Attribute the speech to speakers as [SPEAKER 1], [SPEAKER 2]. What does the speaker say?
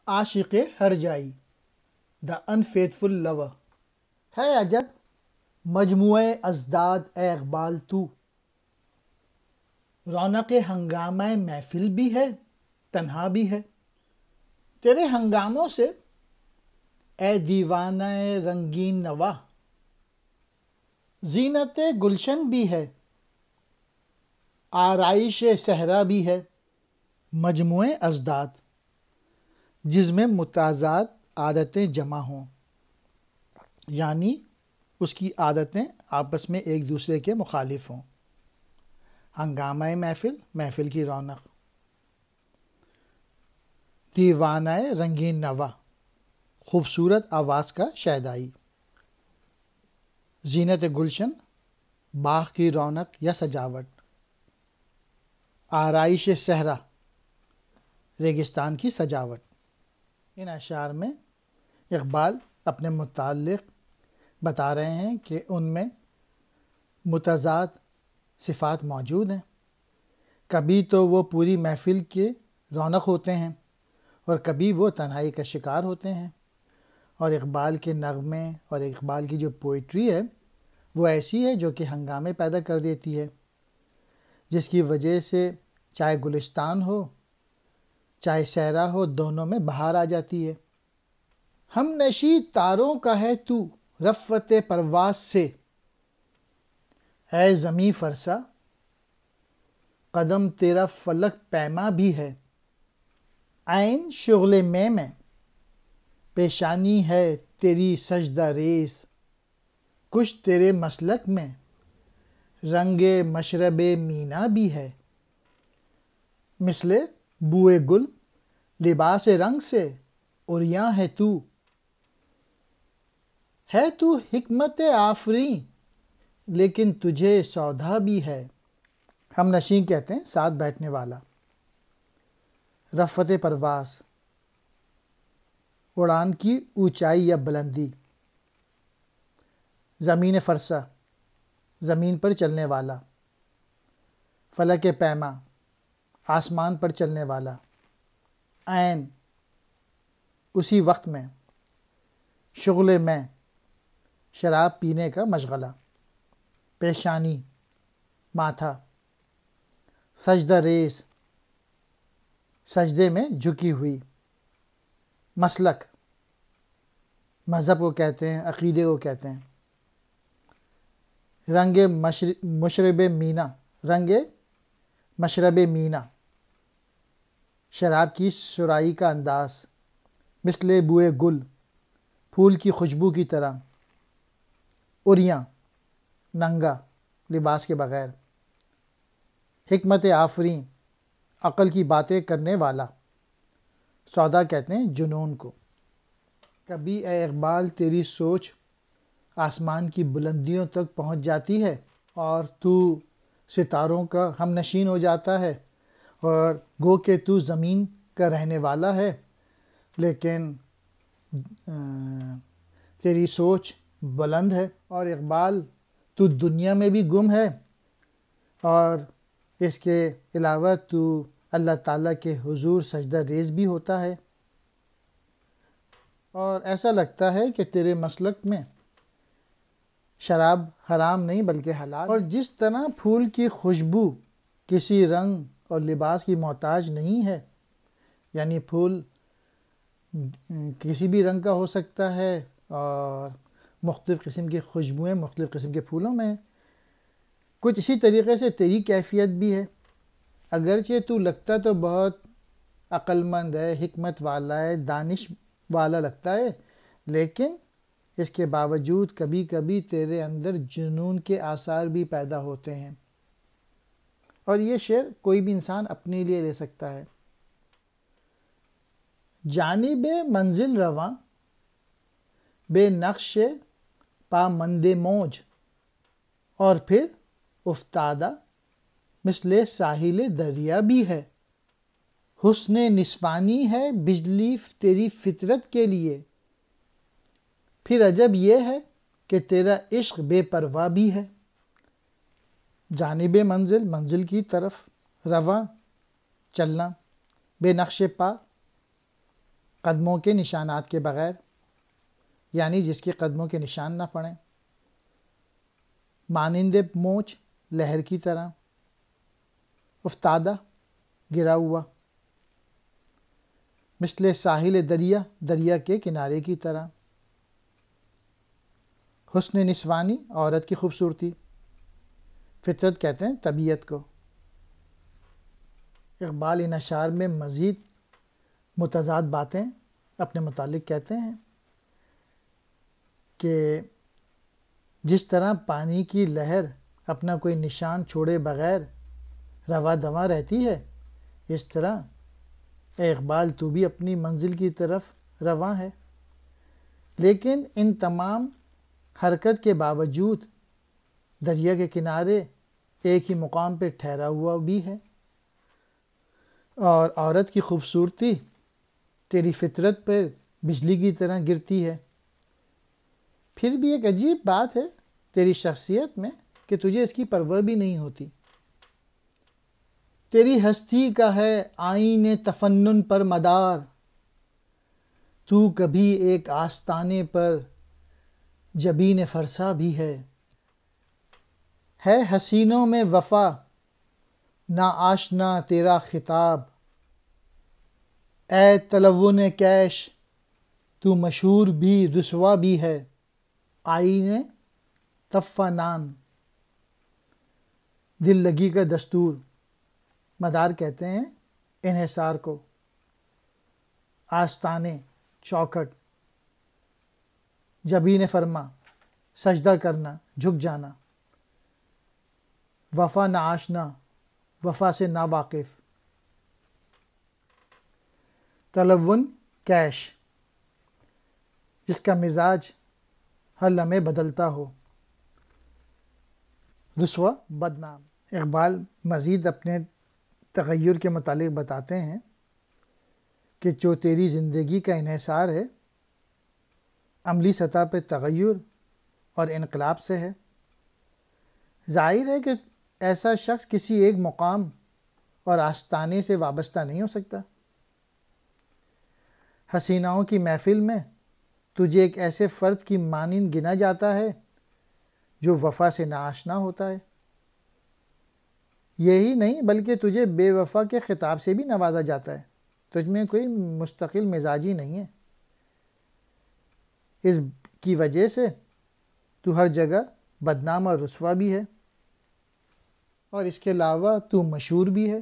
[SPEAKER 1] عاشق ہر جائی دا انفیتفل لور ہے عجب مجموعہ ازداد اے اقبال تو، رونق ہنگامہ محفل بھی ہے تنہا بھی ہے، تیرے ہنگاموں سے اے دیوانہ رنگین نوا، زینت گلشن بھی ہے آرائش صحرا بھی ہے، مجموعہ ازداد جس میں متضاد عادتیں جمع ہوں، یعنی اس کی عادتیں آپس میں ایک دوسرے کے مخالف ہوں۔ ہنگامہ محفل، محفل کی رونق، دیوانہ رنگین نوا، خوبصورت آواز کا شیدائی، زینت گلشن، باغ کی رونق یا سجاوٹ، آرائش صحرا، ریگستان کی سجاوٹ۔ ان اشعار میں اقبال اپنے متعلق بتا رہے ہیں کہ ان میں متضاد صفات موجود ہیں، کبھی تو وہ پوری محفل کے رونق ہوتے ہیں اور کبھی وہ تنہائی کا شکار ہوتے ہیں، اور اقبال کے نغمے اور اقبال کی جو پوئٹری ہے وہ ایسی ہے جو کہ ہنگامے پیدا کر دیتی ہے، جس کی وجہ سے چاہے گلستان ہو چاہے صحرا ہو، دونوں میں بہار آ جاتی ہے۔ ہم نشی تاروں کا ہے تو رفعت پرواز سے، اے زمیں فرسا قدم تیرا فلک پیما بھی ہے، عین شغل میں پیشانی ہے تیری سجدہ ریز، کچھ تیرے مسلک میں رنگ مشرب مینا بھی ہے، مثل بوئے گل لباس رنگ سے عریاں ہے تو حکمت آفریں لیکن تجھے سودا بھی ہے۔ ہم نشین کہتے ہیں ساتھ بیٹھنے والا، رفعت پرواز اڑان کی اونچائی یا بلندی، زمین فرسا زمین پر چلنے والا، فلک پیما آسمان پر چلنے والا، عین اسی وقت میں، شغل میں شراب پینے کا مشغلہ، پیشانی ماتھا، سجدہ ریز سجدے میں جھکی ہوئی، مسلک مذہب کو کہتے ہیں، عقیدے کو کہتے ہیں، رنگ مشرب مینا، رنگ مشرب مینا شراب کی سرائی کا انداز، مثل بوئے گل پھول کی خوشبو کی طرح، عریاں ننگا لباس کے بغیر، حکمت آفریں عقل کی باتیں کرنے والا، سودا کہتے ہیں جنون کو۔ کبھی اے اقبال تیری سوچ آسمان کی بلندیوں تک پہنچ جاتی ہے اور تو ستاروں کا ہم نشین ہو جاتا ہے، اور گو کہ تو زمین کا رہنے والا ہے، لیکن تیری سوچ بلند ہے، اور اقبال تو دنیا میں بھی گم ہے، اور اس کے علاوہ تو اللہ تعالیٰ کے حضور سجدہ ریز بھی ہوتا ہے، اور ایسا لگتا ہے کہ تیرے مسلک میں شراب حرام نہیں بلکہ حلال، اور جس طرح پھول کی خوشبو کسی رنگ اور لباس کی محتاج نہیں ہے، یعنی پھول کسی بھی رنگ کا ہو سکتا ہے اور مختلف قسم کی خوشبوئیں مختلف قسم کے پھولوں میں، کچھ اسی طریقے سے تیری کیفیت بھی ہے، اگرچہ تو لگتا تو بہت عقل مند ہے، حکمت والا ہے، دانش والا لگتا ہے، لیکن اس کے باوجود کبھی کبھی تیرے اندر جنون کے آثار بھی پیدا ہوتے ہیں، اور یہ شعر کوئی بھی انسان اپنے لیے لے سکتا ہے۔ جانب منزل رواں بے نقش پا مند موج، اور پھر افتادہ مثل ساحل دریا بھی ہے، حسن نسوانی ہے بجلی تیری فطرت کے لیے، پھر عجب یہ ہے کہ تیرا عشق بے پرواہ بھی ہے۔ جانب منزل، منزل کی طرف، رواں چلنا، بے نقش پا قدموں کے نشانات کے بغیر، یعنی جس کے قدموں کے نشان نہ پڑیں، مانند مونچھ لہر کی طرح، افتادہ گرا ہوا، مثل ساحل دریا دریا کے کنارے کی طرح، حسن نسوانی عورت کی خوبصورتی، فطرت کہتے ہیں طبیعت کو۔ اقبال ان اشعار میں مزید متضاد باتیں اپنے متعلق کہتے ہیں کہ جس طرح پانی کی لہر اپنا کوئی نشان چھوڑے بغیر رواں دواں رہتی ہے، اس طرح اے اقبال تو بھی اپنی منزل کی طرف رواں ہے، لیکن ان تمام حرکت کے باوجود دریا کے کنارے ایک ہی مقام پہ ٹھہرا ہوا بھی ہے، اور عورت کی خوبصورتی تیری فطرت پر بجلی کی طرح گرتی ہے۔ پھر بھی ایک عجیب بات ہے تیری شخصیت میں کہ تجھے اس کی پرواہ بھی نہیں ہوتی۔ تیری ہستی کا ہے آئین تفنن پر مدار، تو کبھی ایک آستانے پر جبین فرسا بھی ہے حسینوں میں وفا نا آشنا تیرا خطاب، اے تلون کیش تو مشہور بھی رسوا بھی ہے، آئین تفنان دل لگی کا دستور۔ مدار کہتے ہیں انحصار کو، آستانے چوکھٹ، جبین فرما سجدہ کرنا جھک جانا، وفا نا آشنا وفا سے نا واقف، تلون کیش جس کا مزاج ہر لمحے بدلتا ہو، رسوا بدنام۔ اقبال مزید اپنے تغیر کے متعلق بتاتے ہیں کہ جو تیری زندگی کا انحصار ہے عملی سطح پہ تغیر اور انقلاب سے ہے۔ ظاہر ہے کہ ایسا شخص کسی ایک مقام اور آستانے سے وابستہ نہیں ہو سکتا۔ حسیناؤں کی محفل میں تجھے ایک ایسے فرد کی مانند گنا جاتا ہے جو وفا سے ناآشنا ہوتا ہے۔ یہی نہیں بلکہ تجھے بے وفا کے خطاب سے بھی نوازا جاتا ہے۔ تجھ میں کوئی مستقل مزاجی نہیں ہے، اس کی وجہ سے تو ہر جگہ بدنام اور رسوا بھی ہے، اور اس کے علاوہ تو مشہور بھی ہے۔